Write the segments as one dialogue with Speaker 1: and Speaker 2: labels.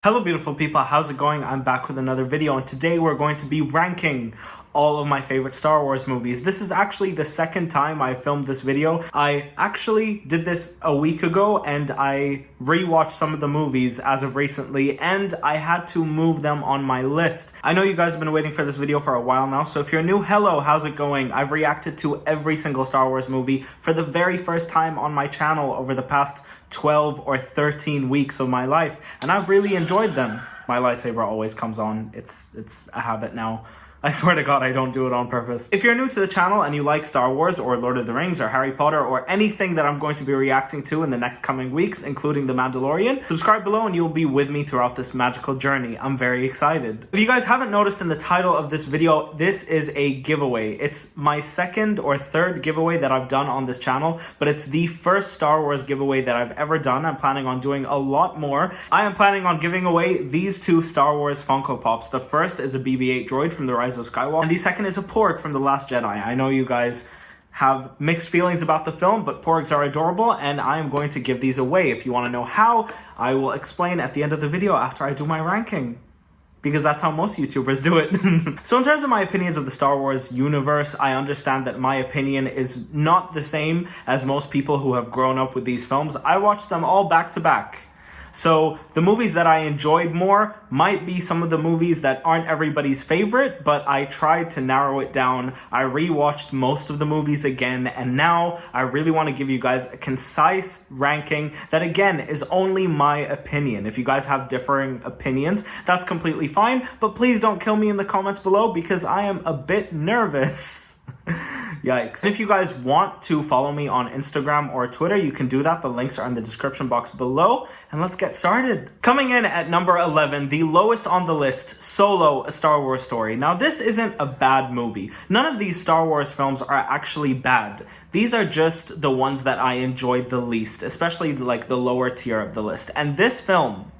Speaker 1: Hello beautiful people, how's it going? I'm back with another video, and today we're going to be ranking all of my favorite Star Wars movies. This is actually the second time I filmed this video. I actually did this a week ago and I rewatched some of the movies as of recently, and I had to move them on my list. I know you guys have been waiting for this video for a while now, so if you're new, hello, how's it going? I've reacted to every single Star Wars movie for the very first time on my channel over the past 12 or 13 weeks of my life, and I've really enjoyed them. My lightsaber always comes on. It's a habit now. I swear to God, I don't do it on purpose. If you're new to the channel and you like Star Wars or Lord of the Rings or Harry Potter or anything that I'm going to be reacting to in the next coming weeks, including The Mandalorian, subscribe below and you'll be with me throughout this magical journey. I'm very excited. If you guys haven't noticed in the title of this video, this is a giveaway. It's my second or third giveaway that I've done on this channel, but it's the first Star Wars giveaway that I've ever done. I'm planning on doing a lot more. I am planning on giving away these two Star Wars Funko Pops. The first is a BB-8 droid from the Rise of Skywalker, and the second is a Porg from The Last Jedi. I know you guys have mixed feelings about the film, but Porgs are adorable, and I am going to give these away. If you want to know how, I will explain at the end of the video after I do my ranking, because that's how most YouTubers do it. So in terms of my opinions of the Star Wars universe, I understand that my opinion is not the same as most people who have grown up with these films. I watched them all back to back. So the movies that I enjoyed more might be some of the movies that aren't everybody's favorite, but I tried to narrow it down. I rewatched most of the movies again, and now I really want to give you guys a concise ranking that, again, is only my opinion. If you guys have differing opinions, that's completely fine, but please don't kill me in the comments below because I am a bit nervous. Yikes. If you guys want to follow me on Instagram or Twitter, you can do that. The links are in the description box below. And let's get started. Coming in at number 11, the lowest on the list, Solo, A Star Wars Story. Now, this isn't a bad movie. None of these Star Wars films are actually bad. These are just the ones that I enjoyed the least, especially like the lower tier of the list. And this film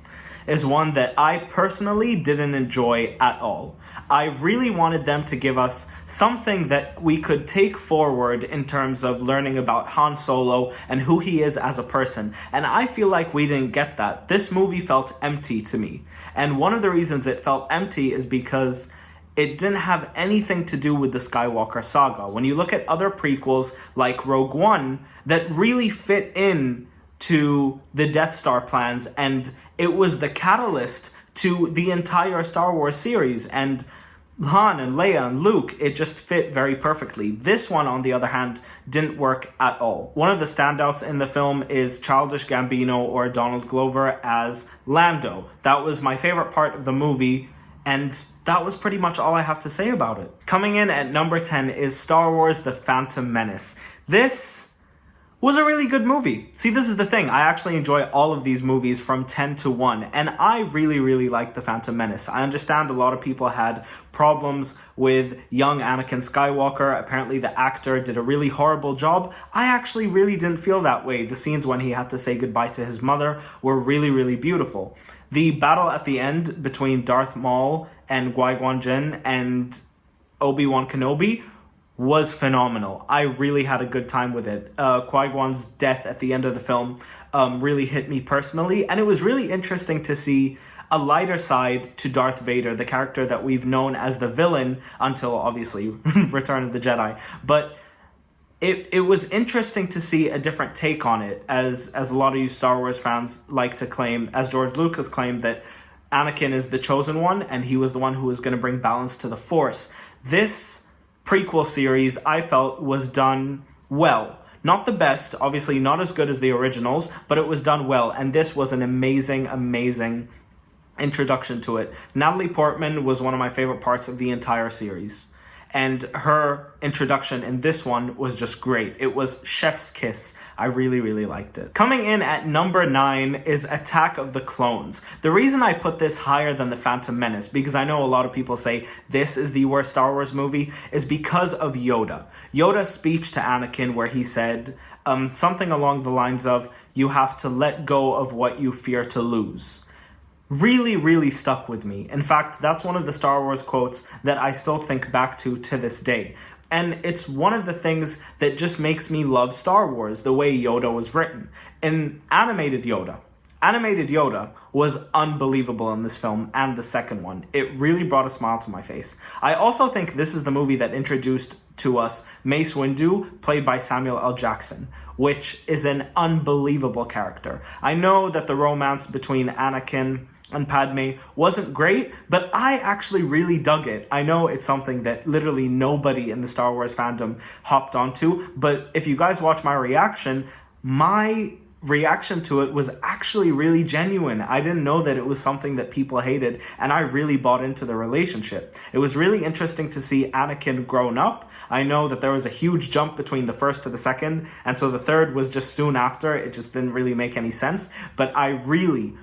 Speaker 1: is one that I personally didn't enjoy at all. I really wanted them to give us something that we could take forward in terms of learning about Han Solo and who he is as a person. And I feel like we didn't get that. This movie felt empty to me. And one of the reasons it felt empty is because it didn't have anything to do with the Skywalker saga. When you look at other prequels like RogueOne that really fit in to the Death Star plans, and it was the catalyst to the entire Star Wars series, and Han and Leia and Luke, it just fit very perfectly. This one, on the other hand, didn't work at all. One of the standouts in the film is Childish Gambino or Donald Glover as Lando. That was my favorite part of the movie, and that was pretty much all I have to say about it. Coming in at number 10 is Star Wars The Phantom Menace. This was a really good movie. See, this is the thing. I actually enjoy all of these movies from 10 to 1, and I really like The Phantom Menace. I understand a lot of people had problems with young Anakin Skywalker. Apparently the actor did a really horrible job. I actually really didn't feel that way. The scenes when he had to say goodbye to his mother were really beautiful. The battle at the end between Darth Maul and Qui-Gon Jinn and Obi-Wan Kenobi was phenomenal. I really had a good time with it. Qui-Gon's death at the end of the film really hit me personally, and it was really interesting to see a lighter side to Darth Vader, the character that we've known as the villain until, obviously, Return of the Jedi. But it was interesting to see a different take on it, as a lot of you Star Wars fans like to claim, as George Lucas claimed, that Anakin is the chosen one, and he was the one who was going to bring balance to the Force. This prequel series, I felt, was done well. Not the best, obviously not as good as the originals, but it was done well, and this was an amazing introduction to it. Natalie Portman was one of my favorite parts of the entire series, and her introduction in this one was just great. It was chef's kiss. I really liked it. Coming in at number 9 is Attack of the Clones. The reason I put this higher than The Phantom Menace, because I know a lot of people say this is the worst Star Wars movie, is because of Yoda. Yoda's speech to Anakin, where he said something along the lines of, "You have to let go of what you fear to lose," really stuck with me. In fact, that's one of the Star Wars quotes that I still think back to this day. And it's one of the things that just makes me love Star Wars, the way Yoda was written. In animated Yoda, Animated Yoda was unbelievable in this film and the second one. It really brought a smile to my face. I also think this is the movie that introduced to us Mace Windu, played by Samuel L. Jackson, which is an unbelievable character. I know that the romance between Anakin and Padme wasn't great, but I actually really dug it. I know it's something that literally nobody in the Star Wars fandom hopped onto, but if you guys watch my reaction to it was actually really genuine. I didn't know that it was something that people hated, and I really bought into the relationship. It was really interesting to see Anakin grown up. I know that there was a huge jump between the first to the second, and so the third was just soon after. It just didn't really make any sense, but I really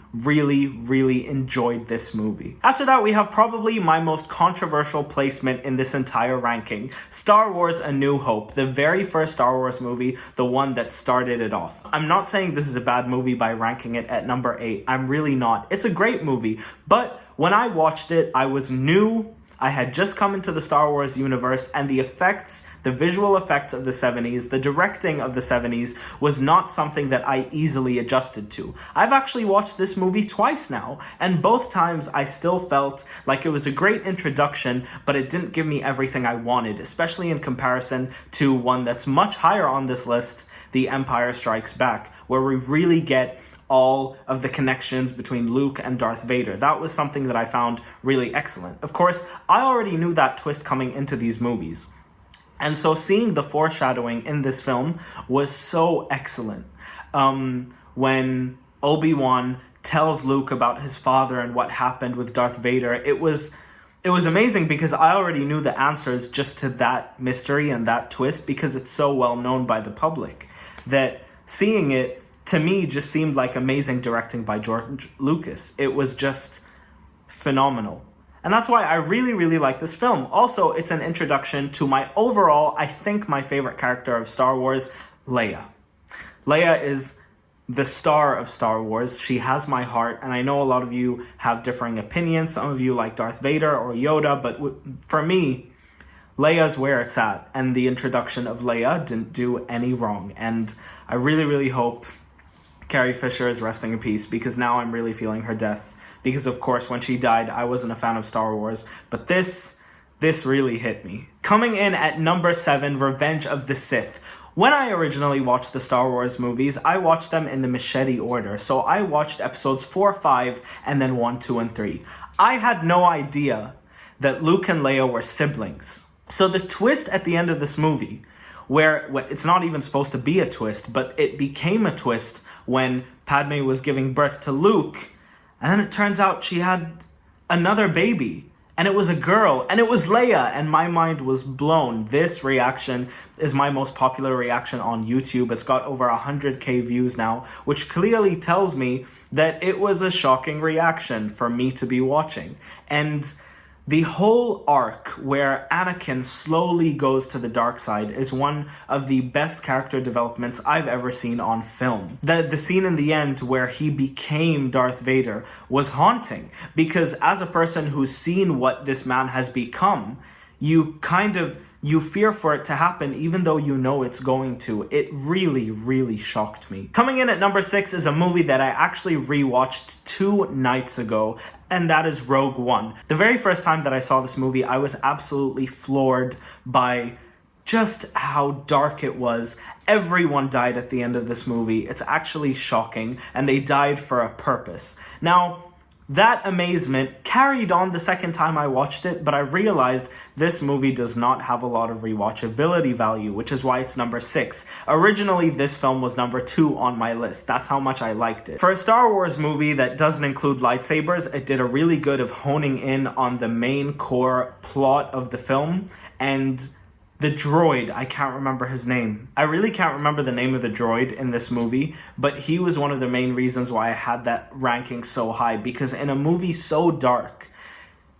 Speaker 1: enjoyed this movie. After that, we have probably my most controversial placement in this entire ranking, Star Wars A New Hope, the very first Star Wars movie, the one that started it off. I'm not saying this is a bad movie by ranking it at number 8. I'm really not. It's a great movie, but when I watched it, I was new. I had just come into the Star Wars universe, and the effects, the visual effects of the 70s, the directing of the 70s was not something that I easily adjusted to. I've actually watched this movie twice now, and both times I still felt like it was a great introduction, but it didn't give me everything I wanted, especially in comparison to one that's much higher on this list, The Empire Strikes Back, where we really get all of the connections between Luke and Darth Vader. That was something that I found really excellent. Of course, I already knew that twist coming into these movies. And so seeing the foreshadowing in this film was so excellent. When Obi-Wan tells Luke about his father and what happened with Darth Vader, it was amazing because I already knew the answers just to that mystery and that twist because it's so well known by the public that seeing it to me just seemed like amazing directing by George Lucas. It was just phenomenal. And that's why I really like this film. Also, it's an introduction to my overall, I think my favorite character of Star Wars, Leia. Leia is the star of Star Wars. She has my heart, and I know a lot of you have differing opinions. Some of you like Darth Vader or Yoda, but for me, Leia's where it's at, and the introduction of Leia didn't do any wrong. And I really hope Carrie Fisher is resting in peace, because now I'm really feeling her death. Because of course, when she died, I wasn't a fan of Star Wars, but this really hit me. Coming in at number 7, Revenge of the Sith. When I originally watched the Star Wars movies, I watched them in the machete order. So I watched episodes 4, 5, and then 1, 2, and 3. I had no idea that Luke and Leia were siblings. So the twist at the end of this movie, where it's not even supposed to be a twist, but it became a twist when Padme was giving birth to Luke, and then it turns out she had another baby, and it was a girl, and it was Leia, and my mind was blown. This reaction is my most popular reaction on YouTube. It's got over 100k views now, which clearly tells me that it was a shocking reaction for me to be watching. And the whole arc where Anakin slowly goes to the dark side is one of the best character developments I've ever seen on film. The scene in the end where he became Darth Vader was haunting, because as a person who's seen what this man has become, you fear for it to happen even though you know it's going to. It really shocked me. Coming in at number 6 is a movie that I actually rewatched 2 nights ago, and that is Rogue One. The very first time that I saw this movie, I was absolutely floored by just how dark it was. Everyone died at the end of this movie. It's actually shocking, and they died for a purpose. Now, that amazement carried on the second time I watched it, but I realized this movie does not have a lot of rewatchability value, which is why it's number 6. Originally, this film was number 2 on my list. That's how much I liked it. For a Star Wars movie that doesn't include lightsabers, it did a really good of honing in on the main core plot of the film, and the droid, I can't remember his name. I really can't remember the name of the droid in this movie, but he was one of the main reasons why I had that ranking so high, because in a movie so dark,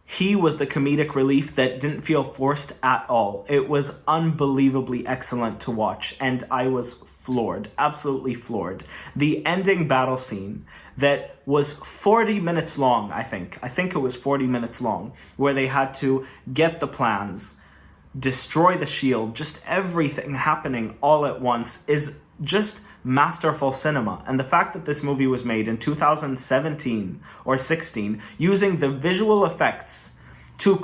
Speaker 1: he was the comedic relief that didn't feel forced at all. It was unbelievably excellent to watch, and I was floored, absolutely floored. The ending battle scene that was 40 minutes long, I think it was 40 minutes long, where they had to get the plans, destroy the shield, just everything happening all at once is just masterful cinema. And the fact that this movie was made in 2017 or 16 using the visual effects to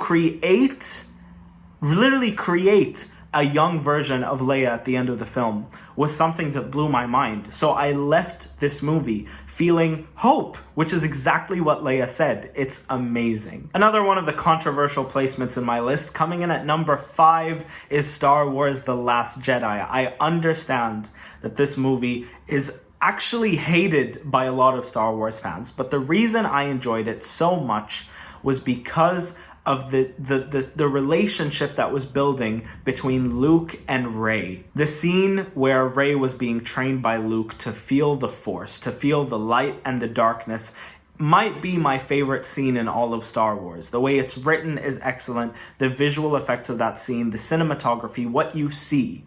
Speaker 1: literally create a young version of Leia at the end of the film was something that blew my mind. So I left this movie feeling hope, which is exactly what Leia said. It's amazing. Another one of the controversial placements in my list, coming in at number 5, is Star Wars The Last Jedi. I understand that this movie is actually hated by a lot of Star Wars fans, but the reason I enjoyed it so much was because of the relationship that was building between Luke and Rey. The scene where Rey was being trained by Luke to feel the Force, to feel the light and the darkness, might be my favorite scene in all of Star Wars. The way it's written is excellent. The visual effects of that scene, the cinematography, what you see,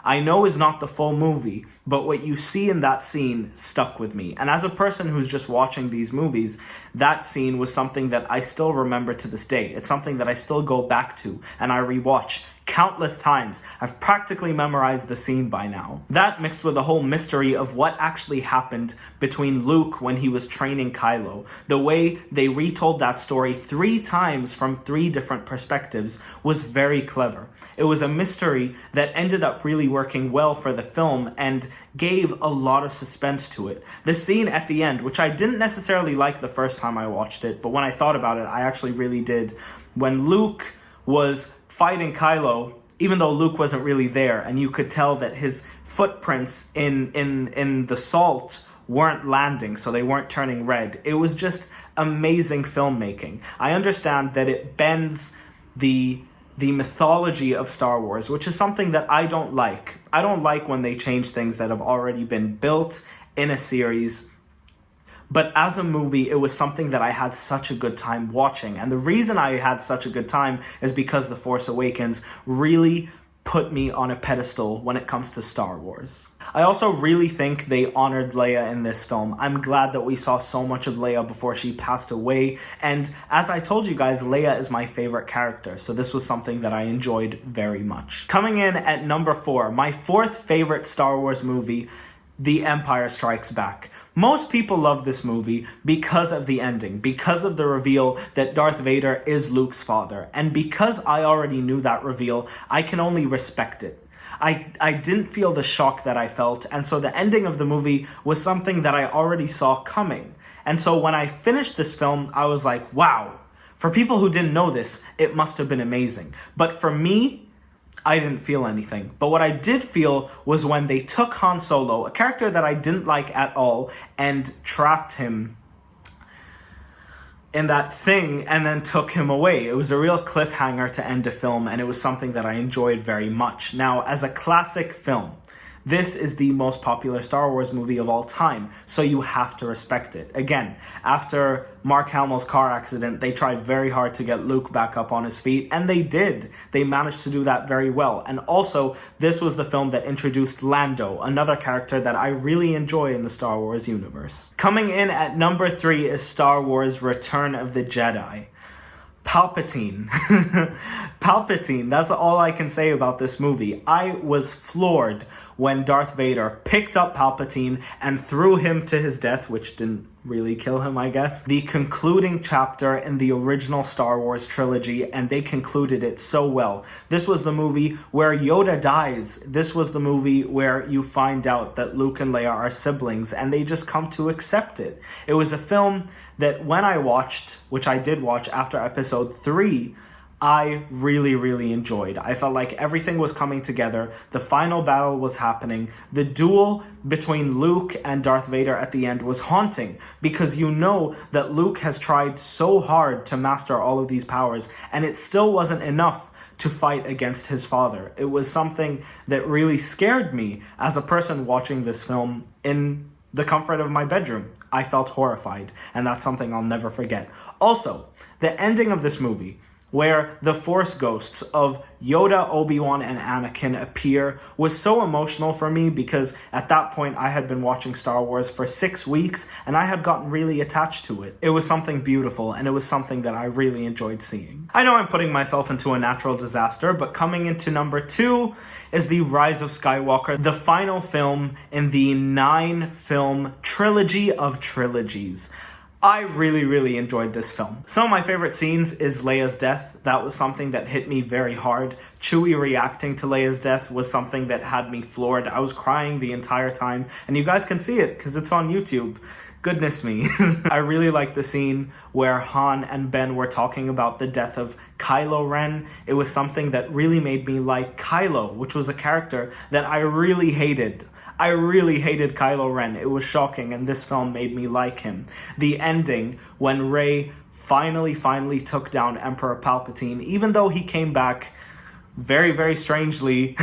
Speaker 1: I know is not the full movie, but what you see in that scene stuck with me. And as a person who's just watching these movies, that scene was something that I still remember to this day. It's something that I still go back to and I rewatch countless times. I've practically memorized the scene by now. That mixed with the whole mystery of what actually happened between Luke when he was training Kylo. The way they retold that story 3 times from 3 different perspectives was very clever. It was a mystery that ended up really working well for the film and gave a lot of suspense to it. The scene at the end, which I didn't necessarily like the first time I watched it, but when I thought about it, I actually really did. When Luke was fighting Kylo, even though Luke wasn't really there, and you could tell that his footprints in the salt weren't landing, so they weren't turning red. It was just amazing filmmaking. I understand that it bends the mythology of Star Wars, which is something that I don't like. I don't like when they change things that have already been built in a series. But as a movie, it was something that I had such a good time watching. And the reason I had such a good time is because The Force Awakens really put me on a pedestal when it comes to Star Wars. I also really think they honored Leia in this film. I'm glad that we saw so much of Leia before she passed away. And as I told you guys, Leia is my favorite character. So this was something that I enjoyed very much. Coming in at number 4, my 4th favorite Star Wars movie, The Empire Strikes Back. Most people love this movie because of the ending, because of the reveal that Darth Vader is Luke's father. And because I already knew that reveal, I can only respect it. I didn't feel the shock that I felt, and so the ending of the movie was something that I already saw coming. And so when I finished this film, I was like, wow. For people who didn't know this, it must have been amazing. But for me, I didn't feel anything. But what I did feel was when they took Han Solo, a character that I didn't like at all, and trapped him in that thing and then took him away. It was a real cliffhanger to end a film, and it was something that I enjoyed very much. Now, as a classic film, this is the most popular Star Wars movie of all time, so you have to respect it. Again, after Mark Hamill's car accident, they tried very hard to get Luke back up on his feet, and they did. They managed to do that very well. And also, this was the film that introduced Lando, another character that I really enjoy in the Star Wars universe. Coming in at number 3 is Star Wars Return of the Jedi. Palpatine. Palpatine, that's all I can say about this movie. I was floored when Darth Vader picked up Palpatine and threw him to his death, which didn't really kill him, I guess. The concluding chapter in the original Star Wars trilogy, and they concluded it so well. This was the movie where Yoda dies. This was the movie where you find out that Luke and Leia are siblings, and they just come to accept it. It was a film that when I watched, which I did watch after episode 3, I really, really enjoyed. I felt like everything was coming together. The final battle was happening. The duel between Luke and Darth Vader at the end was haunting because you know that Luke has tried so hard to master all of these powers, and it still wasn't enough to fight against his father. It was something that really scared me as a person watching this film in the comfort of my bedroom. I felt horrified, and that's something I'll never forget. Also, the ending of this movie, where the Force ghosts of Yoda, Obi-Wan, and Anakin appear was so emotional for me because at that point I had been watching Star Wars for 6 weeks and I had gotten really attached to it. It was something beautiful and it was something that I really enjoyed seeing. I know I'm putting myself into a natural disaster, but coming into number 2 is the Rise of Skywalker, the final film in the 9-film trilogy of trilogies. I really enjoyed this film. Some of my favorite scenes is Leia's death. That was something that hit me very hard. Chewie reacting to Leia's death was something that had me floored. I was crying the entire time, and you guys can see it because it's on YouTube. Goodness me. I really like the scene where Han and Ben were talking about the death of Kylo Ren. It was something that really made me like Kylo, which was a character that I really hated. I really hated Kylo Ren. It was shocking, and this film made me like him. The ending, when Rey finally took down Emperor Palpatine, even though he came back very strangely,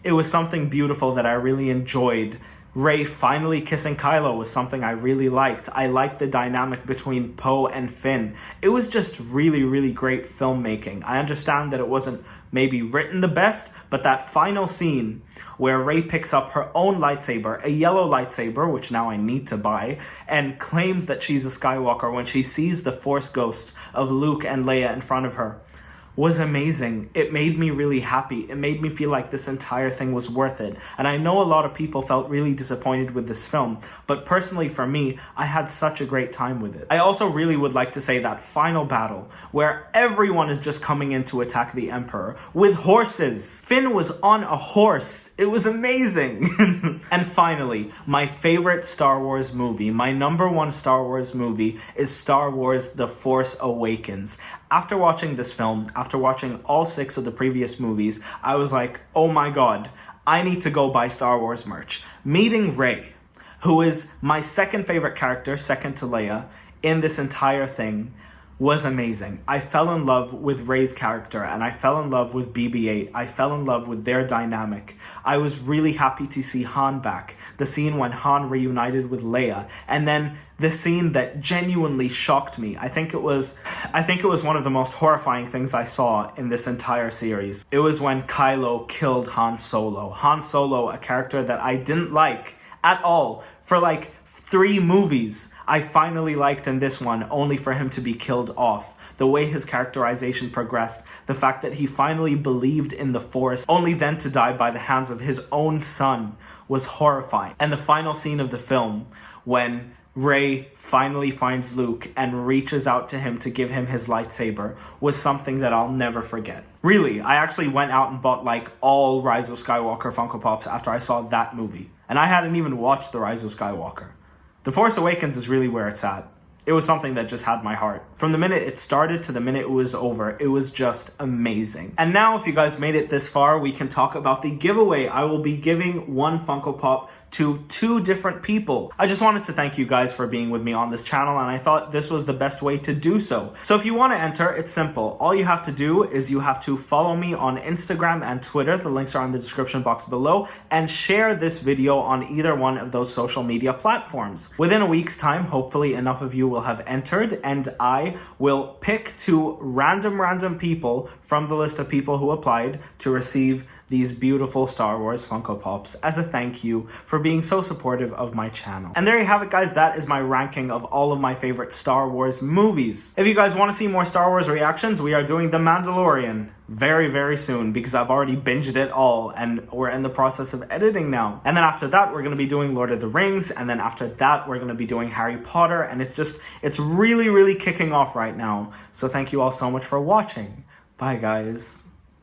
Speaker 1: it was something beautiful that I really enjoyed. Rey finally kissing Kylo was something I really liked. I liked the dynamic between Poe and Finn. It was just really great filmmaking. I understand that it wasn't maybe written the best, but that final scene where Rey picks up her own lightsaber, a yellow lightsaber, which now I need to buy, and claims that she's a Skywalker when she sees the Force ghost of Luke and Leia in front of her, was amazing. It made me really happy. It made me feel like this entire thing was worth it. And I know a lot of people felt really disappointed with this film, but personally for me, I had such a great time with it. I also really would like to say that final battle, where everyone is just coming in to attack the Emperor, with horses. Finn was on a horse. It was amazing. And finally, my favorite Star Wars movie, my #1 Star Wars movie, is Star Wars The Force Awakens. After watching this film, after watching all 6 of the previous movies, I was like, oh my god, I need to go buy Star Wars merch. Meeting Rey, who is my second favorite character, second to Leia, in this entire thing, was amazing. I fell in love with Rey's character, and I fell in love with BB-8. I fell in love with their dynamic. I was really happy to see Han back. The scene when Han reunited with Leia, and then the scene that genuinely shocked me. I think it was one of the most horrifying things I saw in this entire series. It was when Kylo killed Han Solo. Han Solo, a character that I didn't like at all for like 3 movies. I finally liked in this one, only for him to be killed off. The way his characterization progressed, the fact that he finally believed in the Force, only then to die by the hands of his own son, was horrifying. And the final scene of the film, when Rey finally finds Luke and reaches out to him to give him his lightsaber, was something that I'll never forget. Really, I actually went out and bought like all Rise of Skywalker Funko Pops after I saw that movie. And I hadn't even watched The Rise of Skywalker. The Force Awakens is really where it's at. It was something that just had my heart. From the minute it started to the minute it was over, it was just amazing. And now, if you guys made it this far, we can talk about the giveaway. I will be giving 1 Funko Pop to 2 different people. I just wanted to thank you guys for being with me on this channel, and I thought this was the best way to do so. So if you want to enter, it's simple. All you have to do is you have to follow me on Instagram and Twitter. The links are in the description box below, and share this video on either one of those social media platforms. Within a week's time, hopefully enough of you will have entered, and I will pick 2 random people from the list of people who applied to receive these beautiful Star Wars Funko Pops as a thank you for being so supportive of my channel. And there you have it, guys. That is my ranking of all of my favorite Star Wars movies. If you guys want to see more Star Wars reactions, we are doing The Mandalorian very soon, because I've already binged it all and we're in the process of editing now. And then after that, we're going to be doing Lord of the Rings, and then after that, we're going to be doing Harry Potter, and it's really kicking off right now. So thank you all so much for watching. Bye, guys.